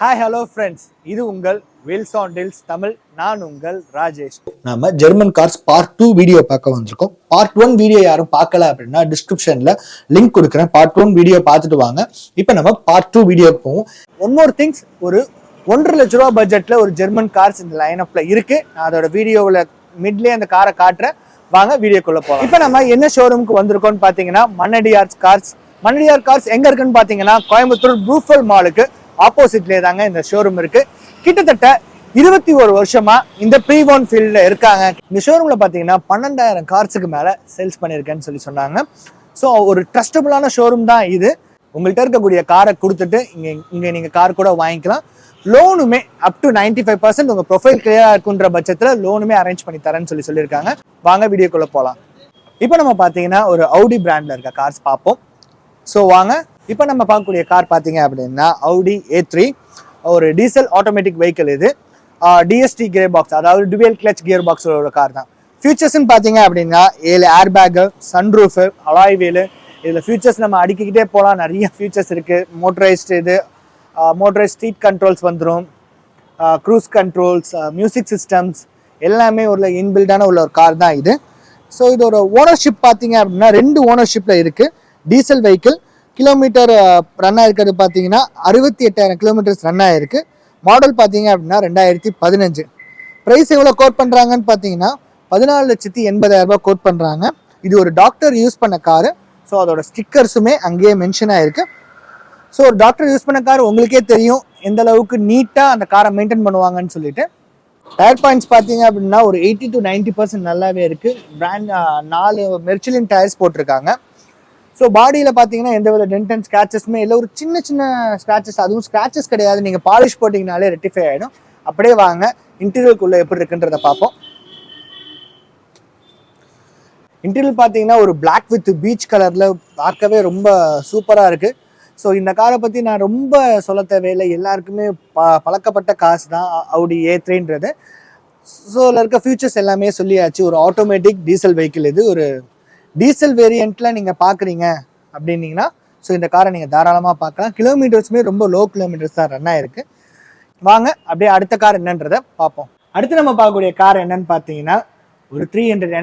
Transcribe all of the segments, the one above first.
Hi hello friends, இது உங்கள் wheels on deals Tamil. நான் உங்கள் ராஜேஷ். நாம ஜெர்மன் கார்ஸ் பார்ட் 2 வீடியோ பார்க்க வந்திருக்கோம். பார்ட் 1 வீடியோ யாரும் பார்க்கல அப்படின்னா டிஸ்கிரிப்ஷன்ல லிங்க் கொடுக்குறேன். பார்ட் 1 வீடியோ பார்த்துட்டு வாங்க. இப்போ நம்ம பார்ட் 2 வீடியோக்கு போவோம். ஒன் மோர் திங்ஸ், ஒரு 1.5 லட்ச ரூபா பட்ஜெட்ல ஒரு ஜெர்மன் கார்ஸ் இந்த லைனப்ல இருக்கு. நான் அதோட வீடியோவில் மிட்லேயே அந்த காரை காட்டுறேன். வாங்க வீடியோக்குள்ள போகலாம். இப்போ நம்ம என்ன ஷோரூமுக்கு வந்திருக்கோம்னு பார்த்தீங்கன்னா மன்னடியார் கார்ஸ். மன்னடியார் கார்ஸ் எங்க இருக்குன்னு பார்த்தீங்கன்னா கோயம்புத்தூர் ப்ரூஃபல் மாலுக்கு ஆப்போசிட்லேயே தாங்க இந்த ஷோரூம் இருக்கு. கிட்டத்தட்ட 21 வருஷமா இந்த ப்ரீ ஓன் ஃபீல்ட்ல இருக்காங்க. இந்த ஷோரூம்ல பாத்தீங்கன்னா 12,000 கார்ஸுக்கு மேல சேல்ஸ் பண்ணிருக்கேன்னு சொல்லி சொன்னாங்க. ஸோ ஒரு ட்ரஸ்டபுளான ஷோரூம் தான் இது. உங்கள்கிட்ட இருக்கக்கூடிய காரை கொடுத்துட்டு இங்க நீங்க கார் கூட வாங்கிக்கலாம். லோனுமே அப் டு 95% உங்க ப்ரொஃபைல் கிளியரா இருக்குன்ற பட்சத்துல லோனுமே அரேஞ்ச் பண்ணி தரேன்னு சொல்லியிருக்காங்க. வாங்க வீடியோக்குள்ள போகலாம். இப்போ நம்ம பாத்தீங்கன்னா ஒரு Audi பிராண்ட்ல இருக்க கார்ஸ் பார்ப்போம். ஸோ வாங்க. இப்போ நம்ம பார்க்கக்கூடிய கார் பார்த்தீங்க அப்படின்னா Audi A3, ஒரு டீசல் ஆட்டோமேட்டிக் வெஹிக்கிள். இது டிஎஸ்டி கியர் பாக்ஸ், அதாவது டுவெல் கிளச் கியர் பாக்ஸோட கார் தான். ஃபியூச்சர்ஸ்ன்னு பார்த்தீங்க அப்படின்னா 7 air bag, sunroof, alloy wheel. இதில் ஃபியூச்சர்ஸ் நம்ம அடிக்கிட்டே போகலாம். நிறைய ஃபியூச்சர்ஸ் இருக்குது. மோட்டரைஸ்டு இது மோட்டரைஸ்ட் ஸ்ட்ரீட் கண்ட்ரோல்ஸ் வந்துடும், க்ரூஸ் கண்ட்ரோல்ஸ், மியூசிக் சிஸ்டம்ஸ் எல்லாமே உள்ள இன்பில்டான உள்ள ஒரு கார் தான் இது. ஸோ இதோட ஓனர்ஷிப் பார்த்தீங்க அப்படின்னா 2 ஓனர்ஷிப்பில் இருக்குது. Diesel vehicle. கிலோமீட்டர் ரன் ஆயிருக்கிறது பார்த்தீங்கன்னா 68,000 கிலோமீட்டர்ஸ் ரன் ஆயிருக்கு. மாடல் பார்த்தீங்க அப்படின்னா 2015. ப்ரைஸ் எவ்வளோ கோட் பண்ணுறாங்கன்னு பார்த்தீங்கன்னா 14,80,000 கோட் பண்ணுறாங்க. இது ஒரு டாக்டர் யூஸ் பண்ண காரு. ஸோ அதோட ஸ்டிக்கர்ஸுமே அங்கேயே மென்ஷன் ஆயிருக்கு. ஸோ ஒரு டாக்டர் யூஸ் பண்ண கார் உங்களுக்கே தெரியும் எந்த அளவுக்கு நீட்டாக அந்த காரை மெயின்டைன் பண்ணுவாங்கன்னு சொல்லிட்டு. டயர் பாயிண்ட்ஸ் பார்த்தீங்க அப்படின்னா ஒரு 80 to 90% நல்லாவே இருக்குது. பிராண்ட் 4 மெர்ச்சிலின் டயர்ஸ் போட்டிருக்காங்க. ஸோ பாடியில் பார்த்தீங்கன்னா எந்த வித டென்ட் அண்ட் ஸ்க்ராச்சஸுமே இல்லை. ஒரு சின்ன சின்ன ஸ்க்ராச்சஸ், அதுவும் ஸ்க்ராச்சஸ் கிடையாது. நீங்கள் பாலிஷ் போட்டிங்கனாலே ரெட்டிஃபை ஆகிடும். அப்படியே வாங்க இன்டீரியருக்குள்ளே எப்படி இருக்குன்றத பார்ப்போம். இன்டீரியர் பார்த்தீங்கன்னா ஒரு பிளாக் வித் பீச் கலரில் பார்க்கவே ரொம்ப சூப்பராக இருக்குது. ஸோ இந்த காரை பற்றி நான் ரொம்ப சொல்ல தேவையில்லை. எல்லாருக்குமே பழக்கப்பட்ட காசு தான் Audi A3ன்றது. ஸோ அதில் இருக்க ஃபியூச்சர்ஸ் எல்லாமே சொல்லியாச்சு. ஒரு ஆட்டோமேட்டிக் டீசல் வெஹிக்கிள். இது ஒரு டீசல் வேரியண்ட்ல நீங்கள் பார்க்குறீங்க அப்படின்னீங்கன்னா ஸோ இந்த காரை நீங்கள் தாராளமாக பார்க்கலாம். கிலோமீட்டர்ஸுமே ரொம்ப லோ கிலோமீட்டர்ஸ் தான் ரன் ஆயிருக்கு. வாங்க அப்படியே அடுத்த கார் என்னன்றதை பார்ப்போம். அடுத்து நம்ம பார்க்கக்கூடிய கார் என்னன்னு பார்த்தீங்கன்னா ஒரு 300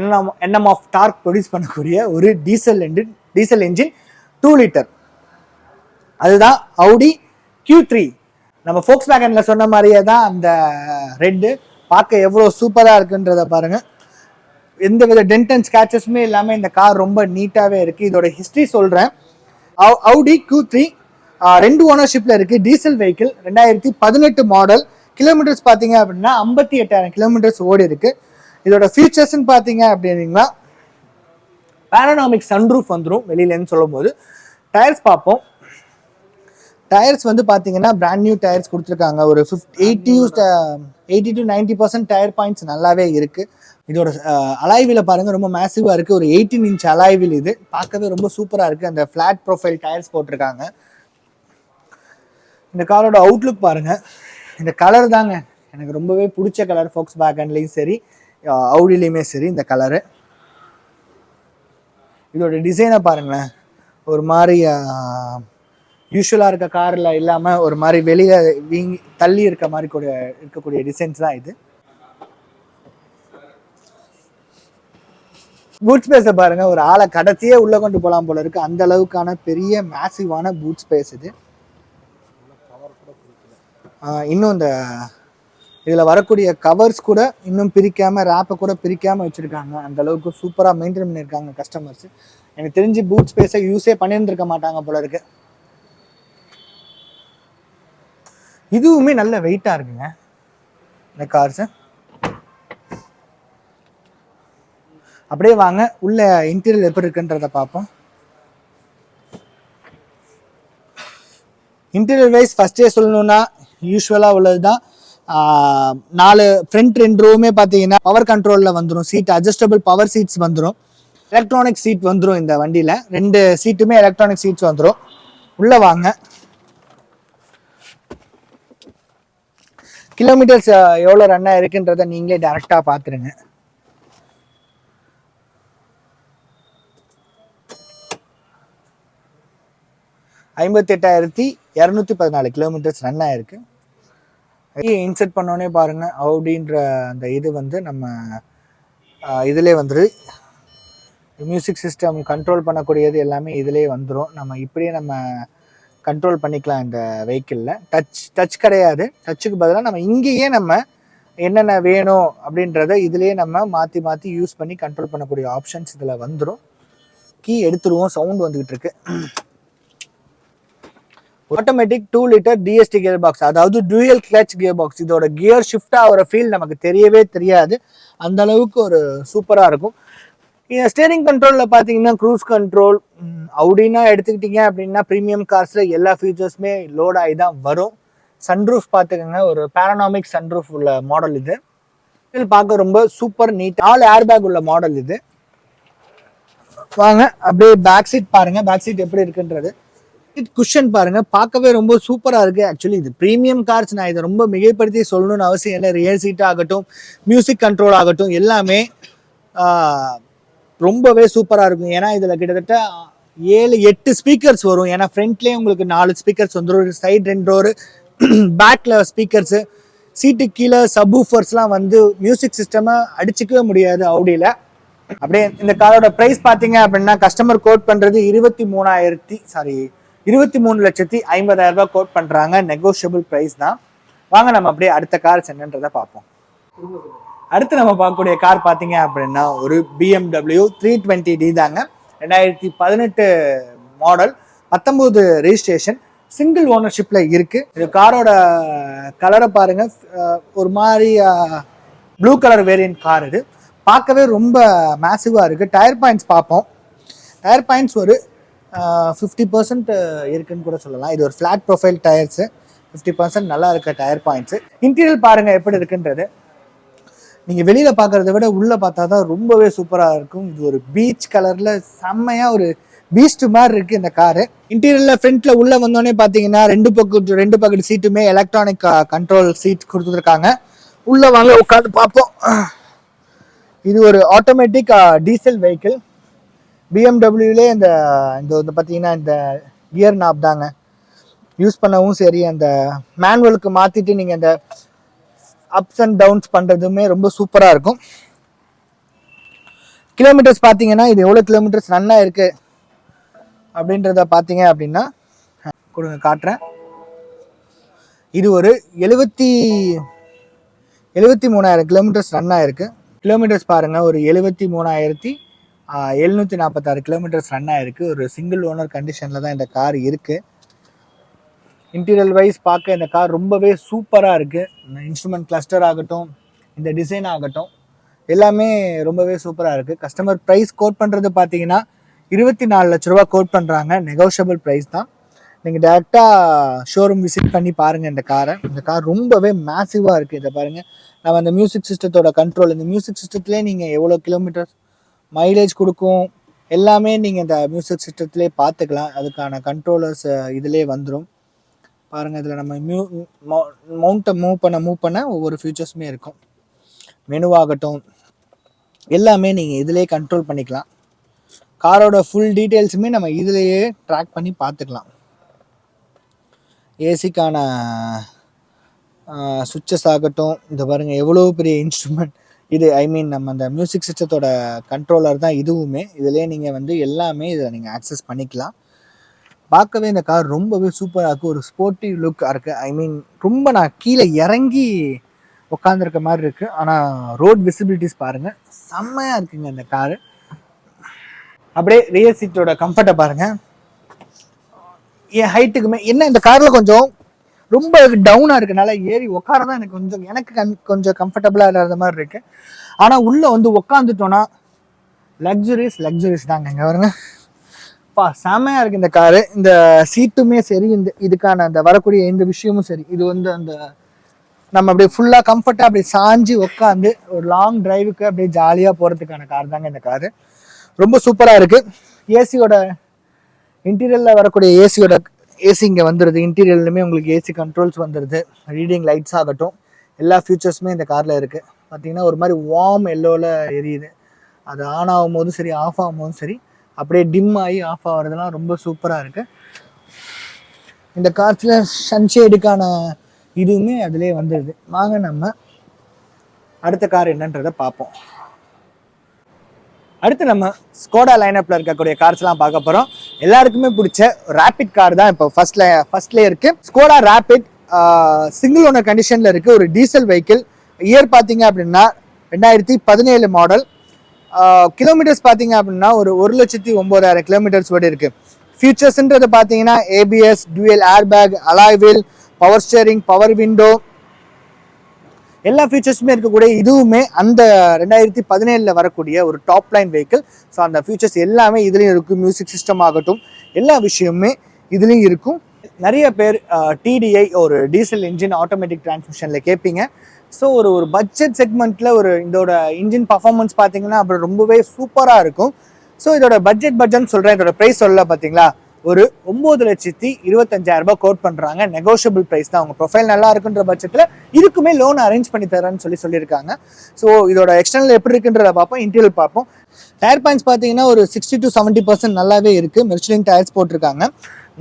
NM ஆஃப் டார்க் ப்ரொடியூஸ் பண்ணக்கூடிய ஒரு டீசல் என்ஜின் 2 லிட்டர். அதுதான் Audi Q3. நம்ம Volkswagenல சொன்ன மாதிரியே தான் அந்த ரெட்டு பார்க்க எவ்வளோ சூப்பராக இருக்குன்றத பாருங்க. எந்த வித டென்ட் அண்ட் ஸ்க்ராச்சஸுமே இல்லாமல் இந்த கார் ரொம்ப நீட்டாகவே இருக்குது. இதோட ஹிஸ்ட்ரி சொல்கிறேன். Audi Q3 2 ஓனர்ஷிப்பில் இருக்குது. Diesel vehicle, 2018 model. கிலோமீட்டர்ஸ் பார்த்தீங்க அப்படின்னா 58,000 கிலோமீட்டர்ஸ் ஓடி இருக்குது. இதோட ஃபீச்சர்ஸ்ன்னு பார்த்தீங்க அப்படின்னா பேனோராமிக் சன்ரூஃப் வந்துடும் வெளியிலன்னு சொல்லும் போது. டயர்ஸ் பார்ப்போம். டயர்ஸ் வந்து பார்த்தீங்கன்னா பிராண்ட் நியூ டயர்ஸ் கொடுத்துருக்காங்க. ஒரு 80 to 90% டயர் பாயிண்ட்ஸ் நல்லாவே இருக்குது. இதோட அலாய்வில பாருங்கள், ரொம்ப மேசிவாக இருக்குது. ஒரு 18 இன்ச் அலாய்வில். இது பார்க்கவே ரொம்ப சூப்பராக இருக்குது. அந்த ஃப்ளாட் ப்ரொஃபைல் டயர்ஸ் போட்டிருக்காங்க. இந்த காரோட அவுட்லுக் பாருங்கள். இந்த கலர் தாங்க எனக்கு ரொம்பவே பிடிச்ச கலர். Volkswagenலையும் சரி Audiலையுமே சரி இந்த கலரு. இதோட டிசைனை பாருங்களேன். ஒரு மாதிரி யூஸ்வலாக இருக்க காரில் இல்லாமல் ஒரு மாதிரி வெளியே தள்ளி இருக்க மாதிரி கூட இருக்கக்கூடிய டிசைன்ஸ் தான் இது. பூட் ஸ்பேஸை பாருங்க. ஒரு ஆளை கடத்தியே உள்ள கொண்டு போகலாம் போல இருக்கு. அந்த அளவுக்கான பெரிய மேசிவான பூட் ஸ்பேஸ் இது. இன்னும் இந்த இதில் வரக்கூடிய கவர்ஸ் கூட இன்னும் பிரிக்காம, ரேப்பை கூட பிரிக்காம வச்சிருக்காங்க. அந்த அளவுக்கு சூப்பராக மெயின்டைன் பண்ணியிருக்காங்க கஸ்டமர்ஸ். எனக்கு தெரிஞ்சு பூட் ஸ்பேஸை யூஸே பண்ணியிருந்திருக்க மாட்டாங்க போல இருக்கு. இதுவுமே நல்ல வெயிட்டா இருக்குங்க இந்த கார்ஸ். அப்படியே வாங்க உள்ள இன்டீரியர் எப்படி இருக்குன்றத பார்ப்போம். இன்டீரியர் வைஸ் ஃபர்ஸ்டே சொல்லணும்னா யூஸ்வலாக உள்ளது தான். 4 ஃப்ரண்ட் 2 ரோவுமே பார்த்தீங்கன்னா பவர் கண்ட்ரோலில் வந்துடும். சீட் அட்ஜஸ்டபிள் பவர் சீட்ஸ் வந்துடும். எலக்ட்ரானிக் சீட் வந்துடும். இந்த வண்டியில் 2 சீட்டுமே எலக்ட்ரானிக் சீட்ஸ் வந்துடும். உள்ள வாங்க. கிலோமீட்டர்ஸ் எவ்வளோ ரன் ஆயிருக்குன்றதை நீங்களே டைரெக்டாக பார்த்துருங்க. $58,214 கிலோமீட்டர்ஸ் ரன் ஆயிருக்கு. இன்செர்ட் பண்ணோடனே பாருங்க அப்படின்ற அந்த இது வந்து நம்ம இதிலே வந்துரு மியூசிக் சிஸ்டம் கண்ட்ரோல் பண்ணக்கூடியது எல்லாமே இதிலே வந்துடும். நம்ம இப்படியே நம்ம கண்ட்ரோல் பண்ணிக்கலாம் இந்த வெஹிக்கிளில். டச் கிடையாது. டச்சுக்கு பதிலாக நம்ம இங்கேயே நம்ம என்னென்ன வேணும் அப்படின்றத இதுலேயே நம்ம மாற்றி மாற்றி யூஸ் பண்ணி கண்ட்ரோல் பண்ணக்கூடிய ஆப்ஷன்ஸ் இதில் வந்துடும். கீ எடுத்துருவோம், சவுண்ட் வந்துகிட்டு இருக்கு. Automatic 2 litre DST gear box, அதாவது டூயல் கிளச் கியர் பாக்ஸ். இதோட கியர் ஷிஃப்ட் ஆகிற ஃபீல் நமக்கு தெரியவே தெரியாது, அந்த அளவுக்கு ஒரு சூப்பராக இருக்கும். ஸ்டேரிங் கண்ட்ரோலில் பார்த்தீங்கன்னா க்ரூஸ் கண்ட்ரோல். அப்படின்னா எடுத்துக்கிட்டீங்க அப்படின்னா ப்ரீமியம் கார்ஸில் எல்லா ஃபீச்சர்ஸுமே லோட் ஆகி தான் வரும். சன்ரூஃப் பார்த்துக்கோங்க, ஒரு பேரனாமிக் சன்ரூஃப் உள்ள மாடல் இது. இது பார்க்க ரொம்ப சூப்பர் நீட். 4 ஏர் பேக் உள்ள மாடல் இது. வாங்க அப்படியே பேக் சீட் பாருங்க, பேக் சீட் எப்படி இருக்குன்றது. குஷன் பாருங்க, பார்க்கவே ரொம்ப சூப்பராக இருக்கு. ஆக்சுவலி இது ப்ரீமியம் கார்ஸ், நான் இதை ரொம்ப மிகைப்படுத்தி சொல்லணும்னு அவசியம் இல்லை. ரியர் சீட் ஆகட்டும், மியூசிக் கண்ட்ரோல் ஆகட்டும், எல்லாமே ரொம்பவே சூப்பராக இருக்கும். ஏன்னா இதில் கிட்டத்தட்ட 7-8 ஸ்பீக்கர்ஸ் வரும். ஏன்னா ஃப்ரண்ட்லேயே உங்களுக்கு 4 ஸ்பீக்கர்ஸ் வந்துடும், சைட் 2 டோரு, பேக்கில் ஸ்பீக்கர்ஸு, சீட்டுக்கு கீழே சப்வூஃபர்ஸ்லாம் வந்து மியூசிக் சிஸ்டமை அடிச்சுக்கவே முடியாது அவுடியில். அப்படியே இந்த காரோட ப்ரைஸ் பார்த்தீங்க அப்படின்னா கஸ்டமர் கோட் பண்ணுறது 23,50,000 ரூபாய் கோட் பண்ணுறாங்க. நெகோஷியபிள் ப்ரைஸ் தான். வாங்க நம்ம அப்படியே அடுத்த கார் என்னன்றதை பார்ப்போம். அடுத்து நம்ம பார்க்கக்கூடிய கார் பார்த்தீங்க அப்படின்னா ஒரு BMW 320D தாங்க. 2018 மாடல், 19 ரெஜிஸ்ட்ரேஷன், சிங்கிள் ஓனர்ஷிப்பில் இருக்குது. இது காரோட கலரை பாருங்கள், ஒரு மாதிரி ப்ளூ கலர் வேரியன்ட் கார். இது பார்க்கவே ரொம்ப மேசிவாக இருக்குது. டயர் பாயிண்ட்ஸ் பார்ப்போம். டயர் பாயிண்ட்ஸ் ஒரு 50% இருக்குன்னு கூட சொல்லலாம். இது ஒரு ஃப்ளாட் ப்ரொஃபைல் டயர்ஸு, 50% நல்லா இருக்க டயர் பாயிண்ட்ஸு. இன்டீரியர் பாருங்கள் எப்படி இருக்குன்றது. நீங்கள் வெளியில் பார்க்குறத விட உள்ளே பார்த்தா தான் ரொம்பவே சூப்பராக இருக்கும். இது ஒரு பீச் கலரில் செம்மையாக ஒரு பீஸ்ட் மாதிரி இருக்குது இந்த காரு. இன்டீரியரில் ஃப்ரண்ட்டில் உள்ளே வந்தோடனே பார்த்தீங்கன்னா ரெண்டு பக்கத்து சீட்டுமே எலக்ட்ரானிக் கண்ட்ரோல் சீட் கொடுத்துருக்காங்க. உள்ளே வாங்க உட்காந்து பார்ப்போம். இது ஒரு ஆட்டோமேட்டிக் டீசல் வெஹிக்கிள். பிஎம்டபிள்யூலே இந்த பார்த்தீங்கன்னா இந்த கியர் நாப் தாங்க யூஸ் பண்ணவும் சரி, அந்த மேனுவலுக்கு மாற்றிட்டு நீங்கள் இந்த அப்ஸ் அண்ட் டவுன்ஸ் பண்ணுறதுமே ரொம்ப சூப்பராக இருக்கும். கிலோமீட்டர்ஸ் பார்த்தீங்கன்னா இது எவ்வளோ கிலோமீட்டர்ஸ் ரன்னாக இருக்குது அப்படின்றத பார்த்தீங்க அப்படின்னா கொடுங்க காட்டுறேன். இது ஒரு 73,000 கிலோமீட்டர்ஸ் ரன்னாக இருக்குது. கிலோமீட்டர்ஸ் பாருங்கள், ஒரு 73,746 கிலோமீட்டர்ஸ் ரன் ஆயிருக்கு. ஒரு சிங்கிள் ஓனர் கண்டிஷனில் தான் இந்த கார் இருக்குது. இன்டீரியர் வைஸ் பார்க்க இந்த கார் ரொம்பவே சூப்பராக இருக்குது. இன்ஸ்ட்ருமெண்ட் கிளஸ்டர் ஆகட்டும், இந்த டிசைன் ஆகட்டும், எல்லாமே ரொம்பவே சூப்பராக இருக்குது. கஸ்டமர் ப்ரைஸ் கோட் பண்ணுறது பார்த்தீங்கன்னா 24 லட்ச ரூபா கோட் பண்ணுறாங்க. நெகோஷியபிள் ப்ரைஸ் தான். நீங்கள் டேரெக்டாக ஷோரூம் விசிட் பண்ணி பாருங்கள் இந்த காரை. இந்த கார் ரொம்பவே மேசிவாக இருக்குது. இதை பாருங்கள், நம்ம அந்த மியூசிக் சிஸ்டத்தோட கண்ட்ரோல், இந்த மியூசிக் சிஸ்டத்துலேயே நீங்கள் எவ்வளோ கிலோமீட்டர்ஸ் மைலேஜ் கொடுக்கும் எல்லாமே நீங்கள் இந்த மியூசிக் சிஸ்டத்துலேயே பார்த்துக்கலாம். அதுக்கான கண்ட்ரோலர்ஸ் இதிலே வந்துடும் பாருங்கள். இதில் நம்ம மவுண்ட்டை மூவ் பண்ண ஒவ்வொரு ஃபீச்சர்ஸுமே இருக்கும். மெனுவாகட்டும் எல்லாமே நீங்கள் இதிலே கண்ட்ரோல் பண்ணிக்கலாம். காரோட ஃபுல் டீட்டெயில்ஸுமே நம்ம இதிலேயே ட்ராக் பண்ணி பார்த்துக்கலாம். ஏசிக்கான சுவிட்சஸ் ஆகட்டும், இந்த பாருங்கள் எவ்வளோ பெரிய இன்ஸ்ட்ருமெண்ட் இது. நம்ம அந்த மியூசிக் சிஸ்டத்தோட கண்ட்ரோலர் தான் இதுவுமே. இதிலே நீங்கள் வந்து எல்லாமே இதை நீங்கள் ஆக்சஸ் பண்ணிக்கலாம். பார்க்கவே இந்த கார் ரொம்பவே சூப்பராக இருக்குது. ஒரு ஸ்போர்ட்டிவ் லுக்காக இருக்குது. ரொம்ப நான் கீழே இறங்கி உட்காந்துருக்க மாதிரி இருக்குது. ஆனால் ரோட் விசிபிலிட்டிஸ் பாருங்கள், செம்மையாக இருக்குங்க இந்த காரு. அப்படியே ரியர் சீட்டோட கம்ஃபர்ட்டை பாருங்கள். என் ஹைட்டுக்குமே என்ன இந்த காரில் கொஞ்சம் ரொம்ப டவுனாக இருக்கனால ஏறி உட்கார தான் எனக்கு கொஞ்சம் கம்ஃபர்டபுளாக இல்லாத மாதிரி இருக்குது. ஆனால் உள்ளே வந்து உட்காந்துட்டோன்னா லக்ஸுரிஸ் தாங்க. இங்கே வருங்க செமையாக இருக்குது இந்த காரு. இந்த சீட்டுமே சரி, இதுக்கான அந்த வரக்கூடிய இந்த விஷயமும் சரி, இது வந்து அந்த நம்ம அப்படியே ஃபுல்லாக கம்ஃபர்ட்டாக அப்படியே சாஞ்சி உட்காந்து ஒரு லாங் டிரைவுக்கு அப்படியே ஜாலியாக போகிறதுக்கான கார் தாங்க இந்த காரு. ரொம்ப சூப்பராக இருக்குது. ஏசியோட இன்டீரியரில் வரக்கூடிய ஏசி இங்கே வந்துடுது. இன்டீரியர்லையுமே உங்களுக்கு ஏசி கண்ட்ரோல்ஸ் வந்துடுது. ரீடிங் லைட்ஸ் ஆகட்டும், எல்லா ஃபியூச்சர்ஸுமே இந்த காரில் இருக்குது. பார்த்தீங்கன்னா ஒரு மாதிரி வார்ம் எல்லோவில் எரியுது. அது ஆன் ஆகும் போதும் சரி, ஆஃப் ஆகும் போதும் சரி, அப்படியே டிம் ஆகி ஆஃப் ஆகிறதுலாம் ரொம்ப சூப்பராக இருக்குது. இந்த கார்ஸில் சன்ஷேடுக்கான இதுவுமே அதுலேயே வந்துடுது. வாங்க நம்ம அடுத்த கார் என்னன்றதை பார்ப்போம். அடுத்து நம்ம ஸ்கோடா லைனப்ல இருக்கக்கூடிய கார்ஸ்லாம் பார்க்க போகிறோம். எல்லாருக்குமே பிடிச்ச ரேபிட் கார் தான் இப்போ ஃபர்ஸ்ட்லேயே இருக்குது. ஸ்கோடா ரேபிட் சிங்கிள் ஓனர் கண்டிஷனில் இருக்குது. ஒரு டீசல் வெஹிக்கிள். இயர் பார்த்தீங்க அப்படின்னா 2017 மாடல். கிலோமீட்டர்ஸ் பார்த்தீங்க அப்படின்னா ஒரு 1,09,000 கிலோமீட்டர்ஸ் ஓடி இருக்குது. ஃபியூச்சர்ஸ்ன்றது பார்த்தீங்கன்னா ABS, dual airbag, alloy wheel, power steering, power window, எல்லா ஃபீச்சர்ஸுமே இருக்கக்கூடிய இதுவுமே அந்த 2017 வரக்கூடிய ஒரு டாப் லைன் வெஹிக்கிள். ஸோ அந்த ஃபீச்சர்ஸ் எல்லாமே இதுலேயும் இருக்கும். மியூசிக் சிஸ்டம் ஆகட்டும், எல்லா விஷயமுமே இதுலேயும் இருக்கும். நிறைய பேர் டிடிஐ ஒரு டீசல் இன்ஜின் ஆட்டோமேட்டிக் டிரான்ஸ்மிஷனில் கேட்பீங்க. ஸோ ஒரு பட்ஜெட் செக்மெண்ட்டில் இதோட இன்ஜின் பர்ஃபார்மன்ஸ் பார்த்தீங்கன்னா அப்புறம் ரொம்பவே சூப்பராக இருக்கும். ஸோ இதோட பட்ஜெட்னு சொல்கிறேன். இதோட ப்ரைஸ் சொல்ல பார்த்தீங்களா, ஒரு 9,25,000 கோட் பண்ணுறாங்க. நெகோஷியபிள் ப்ரைஸ் தான். அவங்க ப்ரொஃபைல் நல்லா இருக்குன்ற பட்சத்தில் இதுக்குமே லோன் அரேஞ்ச் பண்ணி தரேன்னு சொல்லியிருக்காங்க. ஸோ இதோட எக்ஸ்டர்னல் எப்படி இருக்குன்றத பார்ப்போம், இன்டீரியல் பார்ப்போம். டயர் பாயிண்ட்ஸ் பார்த்தீங்கன்னா ஒரு 60 to 70% நல்லாவே இருக்குது. மிர்ச்லின் டயர்ஸ் போட்டிருக்காங்க.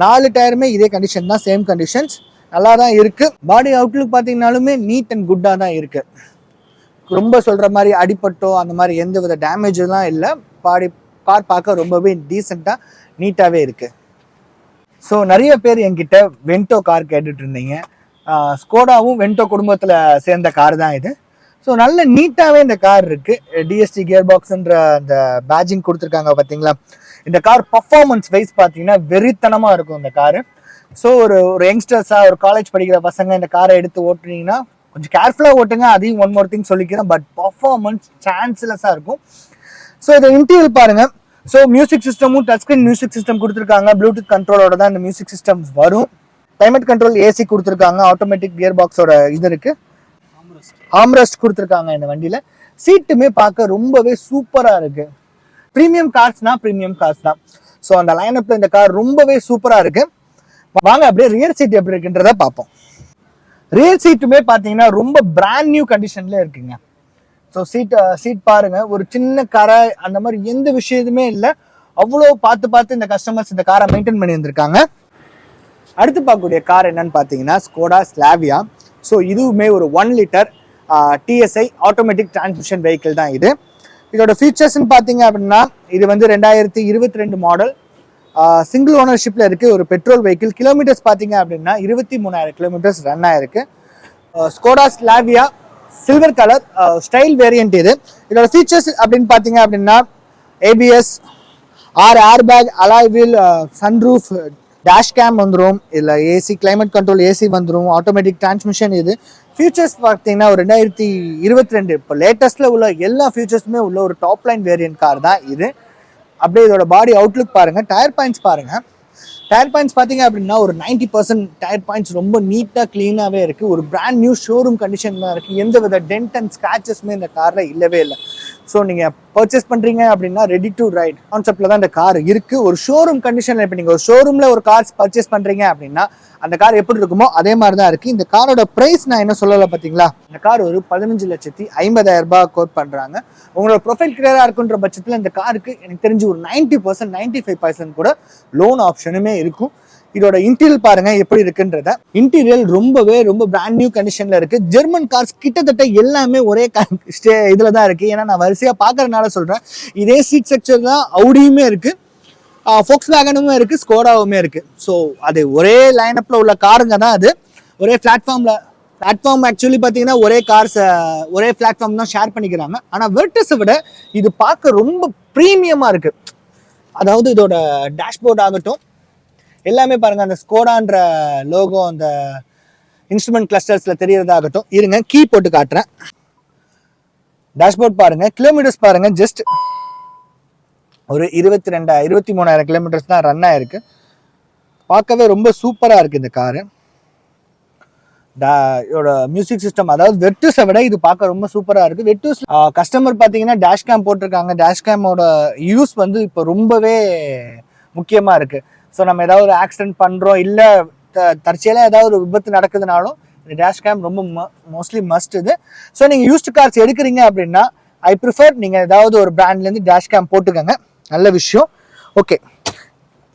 4 டயருமே இதே கண்டிஷன் தான், சேம் கண்டிஷன்ஸ், நல்லா தான் இருக்குது. பாடி அவுட்லுக் பார்த்தீங்கன்னாலுமே நீட் அண்ட் குட்டாக தான் இருக்குது. ரொம்ப சொல்கிற மாதிரி அடிப்பட்டோ அந்த மாதிரி எந்த வித டேமேஜெலாம் இல்லை. கார் பார்க்க ரொம்பவே டீசெண்டாக நீட்டாகவே இருக்குது. ஸோ நிறைய பேர் என்கிட்ட வென்டோ கார் கேட்டுட்டு இருந்தீங்க. ஸ்கோடாவும் வென்டோ குடும்பத்தில் சேர்ந்த கார் தான் இது. ஸோ நல்ல நீட்டாகவே இந்த கார் இருக்குது. டிஎஸ்டி கியர் பாக்ஸ்ன்ற அந்த பேஜிங் கொடுத்துருக்காங்க பார்த்தீங்களா. இந்த கார் பர்ஃபார்மன்ஸ் வைஸ் பார்த்தீங்கன்னா வெறித்தனமாக இருக்கும் இந்த காரு. ஸோ ஒரு யங்ஸ்டர்ஸாக, ஒரு காலேஜ் படிக்கிற பசங்க இந்த காரை எடுத்து ஓட்டுனீங்கன்னா கொஞ்சம் கேர்ஃபுல்லாக ஓட்டுங்க. அதையும் ஒன் மோர் திங் சொல்லிக்கிறேன். பட் பர்ஃபார்மன்ஸ் சான்ஸ்லெஸ்ஸாக இருக்கும். ஸோ இதை இன்டீரியல் பாருங்கள். ஸோ மியூசிக் சிஸ்டமும் டச் ஸ்க்ரீன் மியூசிக் சிஸ்டம் கொடுத்துருக்காங்க. ப்ளூடூத் கண்ட்ரோலோட தான் இந்த மியூசிக் சிஸ்டம்ஸ் வரும். கிளைமேட் கண்ட்ரோல் ஏசி கொடுத்துருக்காங்க. ஆட்டோமேட்டிக் கியர் பாக்ஸோட இது இருக்குது. ஆம்ரெஸ்ட் கொடுத்துருக்காங்க இந்த வண்டியில். சீட்டுமே பார்க்க ரொம்பவே சூப்பராக இருக்குது. ப்ரீமியம் கார்ஸ் தான். ஸோ அந்த லைனப்பில் இந்த கார் ரொம்பவே சூப்பராக இருக்குது. வாங்க அப்படியே ரியர் சீட் எப்படி இருக்குன்றத பார்ப்போம். ரியர் சீட்டுமே பார்த்தீங்கன்னா ரொம்ப பிராண்ட் நியூ கண்டிஷனில் இருக்குங்க. ஸோ சீட் பாருங்க, ஒரு சின்ன கரை அந்த மாதிரி எந்த விஷயத்துமே இல்லை. அவ்வளோ பார்த்து இந்த கஸ்டமர்ஸ் இந்த காரை மெயின்டைன் பண்ணி வந்திருக்காங்க. அடுத்து பார்க்கக்கூடிய கார் என்னன்னு பார்த்தீங்கன்னா ஸ்கோடா ஸ்லாவியா. ஸோ இதுவுமே ஒரு 1 litre TSI automatic transmission vehicle தான் இது. இதோட ஃபீச்சர்ஸ்ன்னு பார்த்தீங்க அப்படின்னா இது 2022 மாடல். சிங்கிள் ஓனர்ஷிப்பில் இருக்குது. ஒரு பெட்ரோல் வெஹிக்கிள். கிலோமீட்டர்ஸ் பார்த்தீங்க அப்படின்னா 23,000 கிலோமீட்டர்ஸ் ரன் ஆயிருக்கு. Skoda Slavia silver colour style variant இது. இதோட ஃபீச்சர்ஸ் அப்படின்னு பார்த்தீங்க அப்படின்னா ABS, 6 airbag, alloy wheel, sunroof, dash cam வந்துடும். இதில் ஏசி, கிளைமேட் கண்ட்ரோல் ஏசி வந்துடும். ஆட்டோமேட்டிக் டிரான்ஸ்மிஷன் இது. ஃபியூச்சர்ஸ் பார்த்தீங்கன்னா ஒரு 2022 இப்போ லேட்டஸ்ட்டில் உள்ள எல்லா ஃபியூச்சர்ஸுமே உள்ள ஒரு டாப் லைன் வேரியன்ட் கார் தான் இது. அப்படியே இதோட பாடி அவுட்லுக் பாருங்கள். டயர் பாயிண்ட்ஸ் பாருங்கள். டயர் பாயிண்ட்ஸ் பார்த்தீங்க அப்படின்னா ஒரு 90% டயர் பாயிண்ட்ஸ் ரொம்ப நீட்டாக க்ளீனாகவே இருக்குது. ஒரு பிராண்ட் நியூ ஷோரூம் கண்டிஷன் தான் இருக்குது. எந்த வித டென்ட் அண்ட் ஸ்க்ராச்சஸுமே இந்த காரில் இல்லவே இல்லை. ஸோ நீங்கள் பர்ச்சேஸ் பண்ணுறீங்க அப்படின்னா ரெடி டு ரைட் கான்செப்டில் தான் இந்த கார் இருக்குது. ஒரு ஷோரூம் கண்டிஷனில் இப்போ நீங்கள் ஒரு ஷோரூமில் ஒரு கார் பர்ச்சேஸ் பண்ணுறீங்க அப்படின்னா அந்த கார் எப்படி இருக்குமோ அதே மாதிரி தான் இருக்குது. இந்த காரோட ப்ரைஸ் நான் என்ன சொல்லலை பார்த்தீங்களா. இந்த கார் ஒரு 15,50,000 கோட் பண்ணுறாங்க. உங்களோட ப்ரொஃபைல் கிளியராக இருக்குன்ற பட்சத்தில் இந்த காருக்கு எனக்கு தெரிஞ்சு ஒரு 90%, 95% கூட லோன் ஆப்ஷனுமே இருக்கும். இதோட இன்டீரியல் பாருங்க எப்படி இருக்குன்றத. இன்டீரியல் ரொம்ப பிராண்ட் நியூ கண்டிஷன்ல இருக்கு. ஜெர்மன் கார்ஸ் கிட்டத்தட்ட எல்லாமே ஒரே இதுல தான் இருக்கு. ஏன்னா நான் வரிசையா பாக்குறதுனால சொல்றேன். இதே சீட் ஸ்ட்ரக்சர் தான் அவுடியுமே இருக்கு, ஃபோக்ஸ் வேகனுமே இருக்கு, ஸ்கோடாவுமே இருக்கு. ஸோ அது ஒரே லைனப்ல உள்ள காருங்க தான். அது ஒரே பிளாட்ஃபார்ம் ஆக்சுவலி பார்த்தீங்கன்னா ஒரே பிளாட்ஃபார்ம் தான் ஷேர் பண்ணிக்கிறாங்க. ஆனால் வெர்டஸை விட இது பார்க்க ரொம்ப ப்ரீமியமாக இருக்கு. அதாவது இதோட டேஷ்போர்ட் ஆகட்டும் எல்லாமே பாருங்க, அந்த ஸ்கோடான்ற லோகோ அந்த இன்ஸ்ட்ருமெண்ட் கிளஸ்டர்ஸ்ல தெரியறதாகட்டும். இருங்க கீ போட்டு காட்டுறேன். டேஷ்போர்ட் பாருங்க, கிலோமீட்டர்ஸ் பாருங்க, ஜஸ்ட் ஒரு 23,000 கிலோமீட்டர்ஸ் தான் ரன் ஆயிருக்கு. பார்க்கவே ரொம்ப சூப்பரா இருக்கு இந்த காரு. மியூசிக் சிஸ்டம், அதாவது வெர்டஸை விட இது பார்க்க ரொம்ப சூப்பரா இருக்கு. வெர்டஸ் கஸ்டமர் பார்த்தீங்கன்னா டேஷ் கேம் போட்டிருக்காங்க. டேஷ் கேமோட யூஸ் இப்போ ரொம்பவே முக்கியமா இருக்கு. ஸோ நம்ம ஏதாவது ஒரு ஆக்சிடென்ட் பண்றோம், இல்லை தற்செயலாக ஏதாவது ஒரு விபத்து நடக்குதுனாலும் இந்த டேஷ் கேம் ரொம்ப மோஸ்ட்லி மஸ்ட் இது. ஸோ நீங்கள் யூஸ்டு கார்ஸ் எடுக்கிறீங்க அப்படின்னா ஐ ப்ரிஃபர் நீங்கள் ஏதாவது ஒரு பிராண்ட்லேருந்து டேஷ் கேம் போட்டுக்கோங்க. நல்ல விஷயம். ஓகே,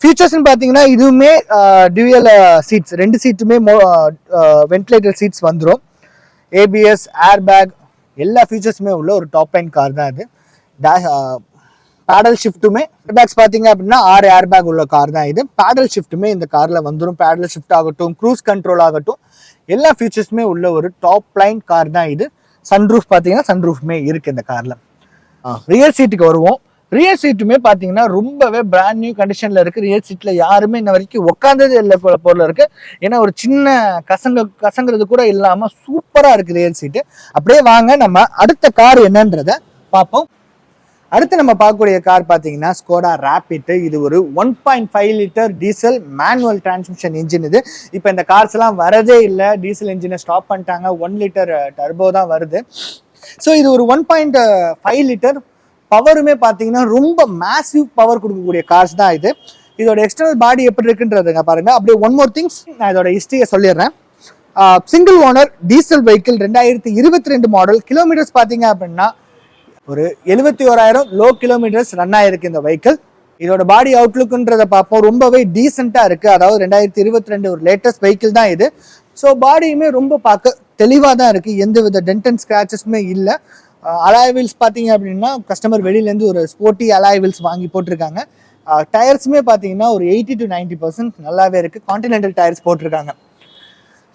ஃபீச்சர்ஸ்னு பார்த்தீங்கன்னா இதுவுமே டியூயல் சீட்ஸ், 2 சீட்டுமே வென்டிலேட்டர் சீட்ஸ் வந்துடும். ஏபிஎஸ், ஏர் பேக் எல்லா ஃபீச்சர்ஸுமே உள்ள ஒரு டாப் லைன் கார் தான் இது. பேடல் ஷிஃப்ட்டுமே பேக்ஸ் பார்த்தீங்க அப்படின்னா 6 ஏர் பேக் உள்ள கார் தான் இது. பேடல் ஷிஃப்ட்டுமே இந்த காரில் வந்துடும். பேடல் ஷிஃப்ட் ஆகட்டும், க்ரூஸ் கண்ட்ரோல் ஆகட்டும், எல்லா ஃபீச்சர்ஸுமே உள்ள ஒரு டாப் லைன் கார் தான் இது. சன்ரூஃப் பார்த்தீங்கன்னா சன்ரூஃப்மே இருக்கு இந்த காரில். ரியர் சீட்டுக்கு வருவோம். ரியர் சீட்டுமே பார்த்தீங்கன்னா ரொம்பவே பிராண்ட் நியூ கண்டிஷனில் இருக்குது. ரியர் சீட்டில் யாருமே இன்ன வரைக்கும் உட்காந்தது இல்லை பொருள் இருக்குது. ஏன்னா ஒரு சின்ன கசங்கிறது கூட இல்லாமல் சூப்பராக இருக்குது ரியர் சீட்டு. அப்படியே வாங்க நம்ம அடுத்த கார் என்னன்றதை பார்ப்போம். அடுத்து நம்ம பார்க்கக்கூடிய கார் பார்த்தீங்கன்னா ஸ்கோடா ரேபிட். இது ஒரு 1.5 litre diesel manual transmission engine. இது இப்போ இந்த கார்ஸ் எல்லாம் வரதே இல்லை, டீசல் இன்ஜினை ஸ்டாப் பண்ணிட்டாங்க. 1 லிட்டர் டர்போ தான் வருது. ஸோ இது ஒரு 1.5 லிட்டர். பவருமே பார்த்தீங்கன்னா ரொம்ப மேசிவ் பவர் கொடுக்கக்கூடிய கார்ஸ் தான் இது. இதோட எக்ஸ்டர்னல் பாடி எப்படி இருக்குன்றதுங்க பாருங்க. அப்படியே ஒன் மோர் திங்ஸ், நான் இதோட ஹிஸ்டரியை சொல்லிடுறேன். Single owner diesel vehicle, 2022 model. Kilometres பார்த்தீங்க அப்படின்னா ஒரு 71,000 லோ கிலோமீட்டர்ஸ் ரன் ஆயிருக்கு இந்த வெஹிக்கிள். இதோட பாடி அவுட்லுக்குன்றதை பார்ப்போம். ரொம்பவே டீசெண்டாக இருக்குது. அதாவது 2022 ஒரு லேட்டஸ்ட் வெஹிக்கிள் தான் இது. ஸோ பாடியுமே ரொம்ப பார்க்க தெளிவாக தான் இருக்குது. எந்த வித டென்ட் அண்ட் ஸ்க்ராச்சஸுமே இல்லை. அலாய் வீல்ஸ் பார்த்தீங்க அப்படின்னா கஸ்டமர் வெளியிலேருந்து ஒரு ஸ்போர்ட்டி அலாய் வீல்ஸ் வாங்கி போட்டிருக்காங்க. டயர்ஸுமே பார்த்தீங்கன்னா ஒரு 80 to 90% நல்லாவே இருக்குது. கான்டினென்டல் டயர்ஸ் போட்டிருக்காங்க.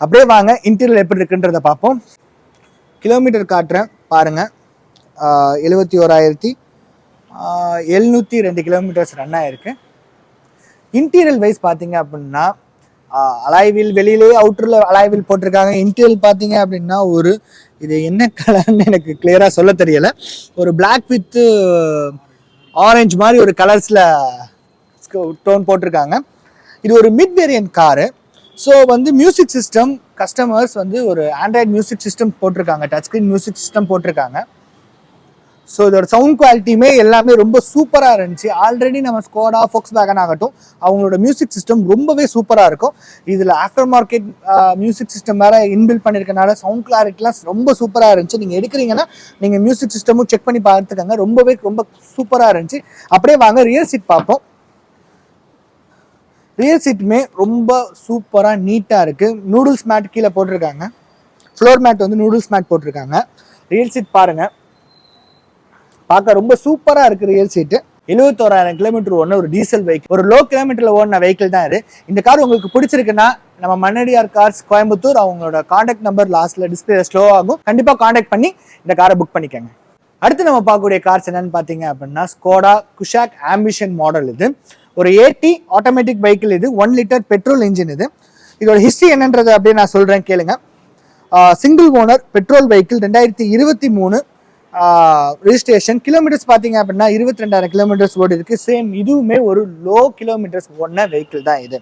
அப்படியே வாங்க இன்டீரியர் எப்படி இருக்குன்றதை பார்ப்போம். கிலோமீட்டர் காட்டுறேன் பாருங்கள். 71,702 கிலோமீட்டர்ஸ் ரன் ஆயிருக்கு. இன்டீரியல் வைஸ் பார்த்தீங்க அப்படின்னா அலாய்வில் வெளியிலேயே அவுட்டரில் அலாய்வில் போட்டிருக்காங்க. இன்டீரியல் பார்த்தீங்க அப்படின்னா ஒரு இது என்ன கலர்னு எனக்கு கிளியராக சொல்ல தெரியல. ஒரு பிளாக் வித் ஆரஞ்சு மாதிரி ஒரு கலர்ஸில் டோன் போட்டிருக்காங்க. இது ஒரு மிட் வேரியன்ட் காரு. ஸோ வந்து மியூசிக் சிஸ்டம் கஸ்டமர்ஸ் வந்து ஒரு ஆண்ட்ராய்டு மியூசிக் சிஸ்டம் போட்டிருக்காங்க, டச் ஸ்க்ரீன் மியூசிக் சிஸ்டம் போட்டிருக்காங்க. ஸோ இதோட சவுண்ட் குவாலிட்டியுமே எல்லாமே ரொம்ப சூப்பராக இருந்துச்சு. ஆல்ரெடி நம்ம ஸ்கோடா ஃபோக்ஸ்வேகன் ஆகட்டும், அவங்களோட மியூசிக் சிஸ்டம் ரொம்பவே சூப்பராக இருக்கும். இதில் ஆஃப்டர் மார்க்கெட் மியூசிக் சிஸ்டம் வேறு இன்பில்ட் பண்ணியிருக்கனால சவுண்ட் கிளாரிட்டிலாம் ரொம்ப சூப்பராக இருந்துச்சு. நீங்கள் எடுக்கிறீங்கன்னா நீங்கள் மியூசிக் சிஸ்டமும் செக் பண்ணி பார்த்துக்கோங்க. ரொம்ப சூப்பராக இருந்துச்சு. அப்படியே வாங்க ரியர் சீட் பார்ப்போம். ரியர் சீட்டுமே ரொம்ப சூப்பராக நீட்டாக இருக்குது. நூடுல்ஸ் மேட் கீழே போட்டிருக்காங்க. ஃப்ளோர் மேட் வந்து நூடுல்ஸ் மேட் போட்டிருக்காங்க. ரியர் சீட் பாருங்கள், பார்க்க ரொம்ப சூப்பராக இருக்குது ரியல் சீட்டு. 71,000 கிலோமீட்டர் ஓடின ஒரு டீசல் வெஹிக்கிள், ஒரு லோ கிலோமீட்டரில் ஓடின வெஹிக்கிள் தான் இது. இந்த கார் உங்களுக்கு பிடிச்சிருக்குன்னா நம்ம மன்னடியார் கார்ஸ் கோயம்புத்தூர், அவங்களோட காண்டாக்ட் நம்பர் லாஸ்ட்ல டிஸ்பிளே ஸ்லோ ஆகும், கண்டிப்பாக காண்டாக்ட் பண்ணி இந்த காரை புக் பண்ணிக்கோங்க. அடுத்து நம்ம பார்க்கக்கூடிய கார்ஸ் என்னன்னு பார்த்தீங்க அப்படின்னா ஸ்கோடா குஷாக் ஆம்பிஷன் மாடல். இது ஒரு 80 ஆட்டோமேட்டிக் வெஹிக்கிள். இது 1 லிட்டர் பெட்ரோல் இன்ஜின். இது இதோட ஹிஸ்ட்ரி என்னன்றது அப்படியே நான் சொல்கிறேன் கேளுங்க. Single owner petrol vehicle, 2023 registration. Kilometres பார்த்தீங்க அப்படின்னா 22,000 கிலோமீட்டர்ஸ் ஓடி இருக்கு. சேம் இதுவுமே ஒரு லோ கிலோமீட்டர்ஸ் ஓடின வெஹிக்கிள் தான் இது.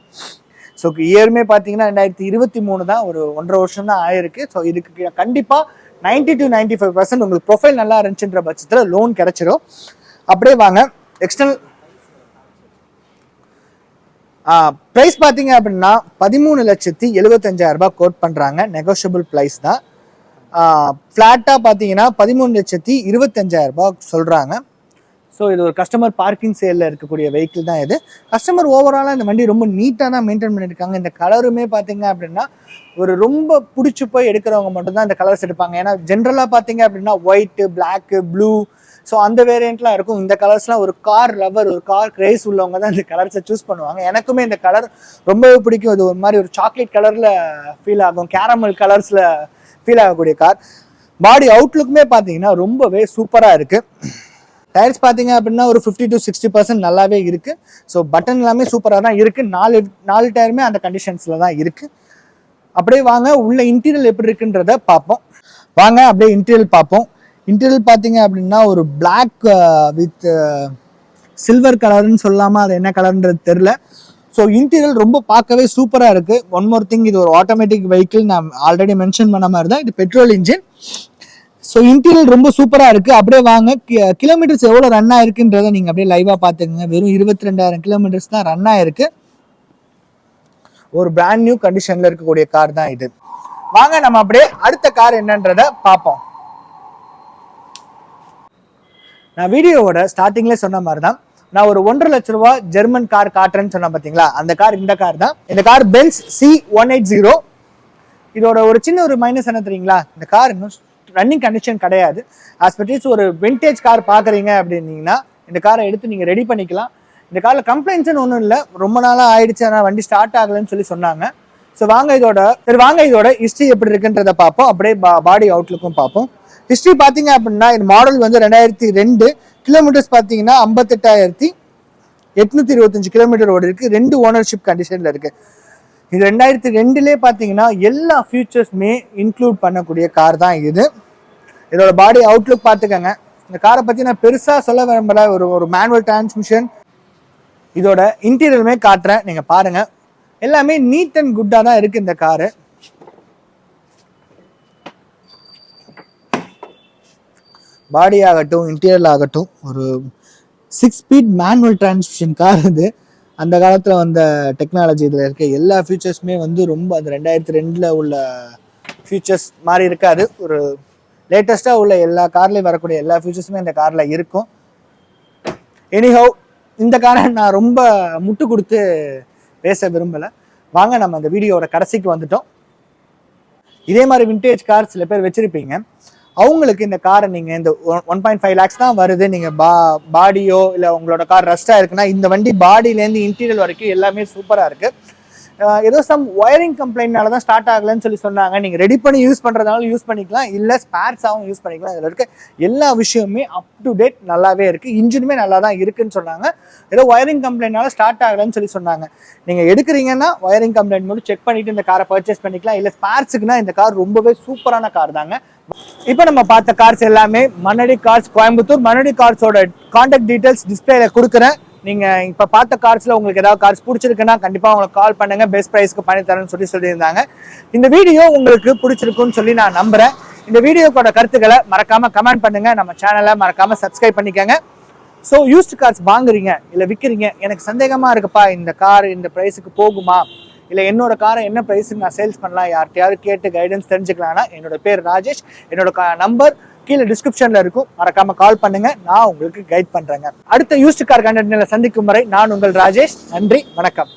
ஸோ இயருமே பார்த்தீங்கன்னா 2023 தான், ஒரு 1.5 வருஷம் தான் ஆயிருக்கு. ஸோ இதுக்கு கண்டிப்பாக 90 to 95% உங்களுக்கு ப்ரொஃபைல் நல்லா இருந்துச்சுன்ற பட்சத்தில் லோன் கிடைச்சிடும். அப்படியே வாங்க எக்ஸ்டர்னல் ப்ரைஸ் பார்த்தீங்க அப்படின்னா 13,75,000 கோட் பண்ணுறாங்க. நெகோஷியபிள் ப்ரைஸ் தான். ஃப்ளாட்டாக பார்த்தீங்கன்னா 13,25,000 சொல்கிறாங்க. ஸோ இது ஒரு கஸ்டமர் பார்க்கிங் சேலில் இருக்கக்கூடிய வெஹிக்கிள் தான் இது. கஸ்டமர் ஓவராலாக இந்த வண்டி ரொம்ப நீட்டாக தான் மெயின்டைன் பண்ணியிருக்காங்க. இந்த கலருமே பார்த்தீங்க அப்படின்னா ஒரு ரொம்ப பிடிச்சி போய் எடுக்கிறவங்க மட்டும்தான் இந்த கலர்ஸ் எடுப்பாங்க. ஏன்னா ஜென்ரலாக பார்த்தீங்க அப்படின்னா ஒயிட்டு, பிளாக்கு, ப்ளூ, ஸோ அந்த வேரியண்ட்லாம் இருக்கும். இந்த கலர்ஸ்லாம் ஒரு கார் லவர், ஒரு கார் கிரேஸ் உள்ளவங்க தான் இந்த கலர்ஸை சூஸ் பண்ணுவாங்க. எனக்குமே இந்த கலர் ரொம்பவே பிடிக்கும். இது ஒரு மாதிரி ஒரு சாக்லேட் கலரில் ஃபீல் ஆகும், கேரமல் கலர்ஸில் ஃபீல் ஆகக்கூடிய கார். பாடி அவுட்லுக்குமே பார்த்தீங்கன்னா ரொம்பவே சூப்பராக இருக்குது. டயர்ஸ் பார்த்தீங்க அப்படின்னா ஒரு 50 to 60% நல்லாவே இருக்குது. ஸோ பட்டன் எல்லாமே சூப்பராக தான் இருக்குது. 4 டயருமே அந்த கண்டிஷன்ஸில் தான் இருக்குது. அப்படியே வாங்க உள்ள இன்டீரியல் எப்படி இருக்குன்றத பார்ப்போம். வாங்க அப்படியே இன்டீரியல் பார்ப்போம். இன்டீரியல் பார்த்தீங்க அப்படின்னா ஒரு பிளாக் வித் சில்வர் கலர்னு சொல்லாமல் அது என்ன கலர்ன்றது தெரில. ஸோ இன்டீரியல் ரொம்ப பார்க்கவே சூப்பராக இருக்குது. ஒன் மோர் திங், இது ஒரு ஆட்டோமேட்டிக் வெஹிக்கிள். நான் ஆல்ரெடி மென்ஷன் பண்ண மாதிரி தான் இது பெட்ரோல் இன்ஜின். ஸோ இன்டீரியல் ரொம்ப சூப்பராக இருக்குது. அப்படியே வாங்க கிலோமீட்டர்ஸ் எவ்வளோ ரன் ஆயிருக்குன்றதை நீங்கள் அப்படியே லைவாக பார்த்துக்கோங்க. வெறும் 22,000 கிலோமீட்டர்ஸ் தான் ரன் ஆயிருக்கு. ஒரு பிராண்ட் நியூ கண்டிஷனில் இருக்கக்கூடிய கார் தான் இது. வாங்க நம்ம அப்படியே அடுத்த கார் என்னன்றதை பார்ப்போம். நான் வீடியோவோட ஸ்டார்டிங்லேயே சொன்ன மாதிரி தான் நான் ஒரு 1.5 லட்ச ரூபா ஜெர்மன் கார் காட்டுறேன்னு சொன்னேன் பாத்தீங்களா, அந்த கார் இந்த கார் தான். இந்த கார் பென்ஸ் C180. இதோட ஒரு சின்ன ஒரு மைனஸ் என்ன தெரியுங்களா, இந்த கார் இன்னும் ரன்னிங் கண்டிஷன் கிடையாது. ஆஸ்பெக்டிஸ் ஒரு விண்டேஜ் கார் பாக்குறீங்க அப்படின்னீங்கன்னா இந்த காரை எடுத்து நீங்க ரெடி பண்ணிக்கலாம். இந்த கார்ல கம்ப்ளைண்ட்ஸ்னு ஒன்றும் இல்லை, ரொம்ப நாளா ஆயிடுச்சு, ஆனால் வண்டி ஸ்டார்ட் ஆகலன்னு சொல்லி சொன்னாங்க. ஸோ வாங்க இதோட ஹிஸ்ட்ரி எப்படி இருக்குன்றத பார்ப்போம், அப்படியே பாடி அவுட்லுக்கும் பார்ப்போம். ஹிஸ்ட்ரி பார்த்தீங்க அப்படின்னா இந்த மாடல் வந்து 2002, கிலோமீட்டர்ஸ் பார்த்தீங்கன்னா 58,825 கிலோமீட்டர் ஓடி இருக்கு. 2 ஓனர்ஷிப் கண்டிஷன்ல இருக்கு. இது 2002லே பார்த்தீங்கன்னா எல்லா ஃபியூச்சர்ஸுமே இன்க்ளூட் பண்ணக்கூடிய கார் தான் இது. இதோட பாடி அவுட்லுக் பார்த்துக்கோங்க. இந்த காரை பற்றி நான் பெருசாக சொல்ல விரும்பல. ஒரு மேனுவல் டிரான்ஸ்மிஷன். இதோட இன்டீரியருமே காட்டுறேன், நீங்க பாருங்க. எல்லாமே நீட் அண்ட் குட்டா தான் இருக்கு இந்த காரு. பாடி ஆகட்டும், இன்டீரியர் ஆகட்டும், ஒரு 6 ஸ்பீட் மேனுவல் டிரான்ஸ்மிஷன் கார் இது. அந்த காலத்தில் வந்த டெக்னாலஜி இதில் இருக்க எல்லா ஃபியூச்சர்ஸுமே வந்து ரொம்ப அந்த 2002ல் உள்ள ஃபியூச்சர்ஸ் மாதிரி இருக்காது. ஒரு லேட்டஸ்ட்டாக உள்ள எல்லா கார்லேயும் வரக்கூடிய எல்லா ஃபியூச்சர்ஸுமே இந்த காரில் இருக்கும். எனிஹவ், இந்த காரை நான் ரொம்ப முட்டு கொடுத்து பேச விரும்பலை. வாங்க நம்ம அந்த வீடியோட கடைசிக்கு வந்துட்டோம். இதே மாதிரி விண்டேஜ் கார் சில பேர் வச்சிருப்பீங்க. அவங்களுக்கு இந்த காரை நீங்கள் இந்த 1.5 lakhs தான் வருது, நீங்கள் பாடியோ இல்லை உங்களோட கார் ரஸ்டாக இருக்குன்னா இந்த வண்டி பாடியிலேருந்து இன்டீரியர் வரைக்கும் எல்லாமே சூப்பராக இருக்குது. ஏதோ சம் ஒயரிங் கம்ப்ளைண்ட்னால தான் ஸ்டார்ட் ஆகலன்னு சொல்லி சொன்னாங்க. நீங்கள் ரெடி பண்ணி யூஸ் பண்ணுறதுனால யூஸ் பண்ணிக்கலாம், இல்லை ஸ்பேர்ஸாகவும் யூஸ் பண்ணிக்கலாம். இதில் இருக்க எல்லா விஷயமுமே அப் டு டேட் நல்லாவே இருக்குது. இன்ஜினுமே நல்லா தான் இருக்குன்னு சொன்னாங்க. ஏதோ ஒயரிங் கம்ப்ளைண்ட்னால ஸ்டார்ட் ஆகலன்னு சொல்லி சொன்னாங்க. நீங்கள் எடுக்கிறீங்கன்னா ஒயரிங் கம்ப்ளைண்ட் மட்டும் செக் பண்ணிவிட்டு இந்த காரை பர்ச்சேஸ் பண்ணிக்கலாம். இல்லை ஸ்பேர்ஸுக்குன்னா இந்த கார் ரொம்பவே சூப்பரான கார் தாங்க. இப்போ நம்ம பார்த்த கார்ஸ் எல்லாமே மன்னடி கார்ஸ் கோயம்புத்தூர். மன்னடி கார்ஸோட கான்டாக்ட் டீடைல்ஸ் டிஸ்பிளேல கொடுக்குறேன். நீங்க இப்ப பார்த்த கார்ஸ்ல உங்களுக்கு ஏதாவது கார்ஸ் பிடிச்சிருக்குன்னா கண்டிப்பா உங்களுக்கு கால் பண்ணுங்க, பெஸ்ட் பிரைஸ்க்கு பண்ணி தரேன்னு சொல்லியிருந்தாங்க. இந்த வீடியோ உங்களுக்கு பிடிச்சிருக்குன்னு சொல்லி நான் நம்புறேன். இந்த வீடியோவோட கருத்துக்களை மறக்காம கமெண்ட் பண்ணுங்க. நம்ம சேனலை மறக்காம சப்ஸ்கிரைப் பண்ணிக்கங்க. ஸோ யூஸ்டு கார்ஸ் வாங்குறீங்க இல்லை விற்கிறீங்க, எனக்கு சந்தேகமா இருக்குப்பா, இந்த கார் இந்த ப்ரைஸுக்கு போகுமா, இல்லை என்னோட காரை என்ன ப்ரைஸுக்கு நான் சேல்ஸ் பண்ணலாம், யார்கிட்டயாவது கேட்டு கைடன்ஸ் தெரிஞ்சுக்கலாம்னா என்னோட பேர் ராஜேஷ். என்னோட நம்பர் கீழே டிஸ்கிரிப்ஷன்ல இருக்கும், மறக்காம கால் பண்ணுங்க, நான் உங்களுக்கு கைட் பண்றேங்க. அடுத்த யூஸ்டு கார் கண்டென்ட்ல சந்திக்கும் வரை நான் உங்கள் ராஜேஷ். நன்றி, வணக்கம்.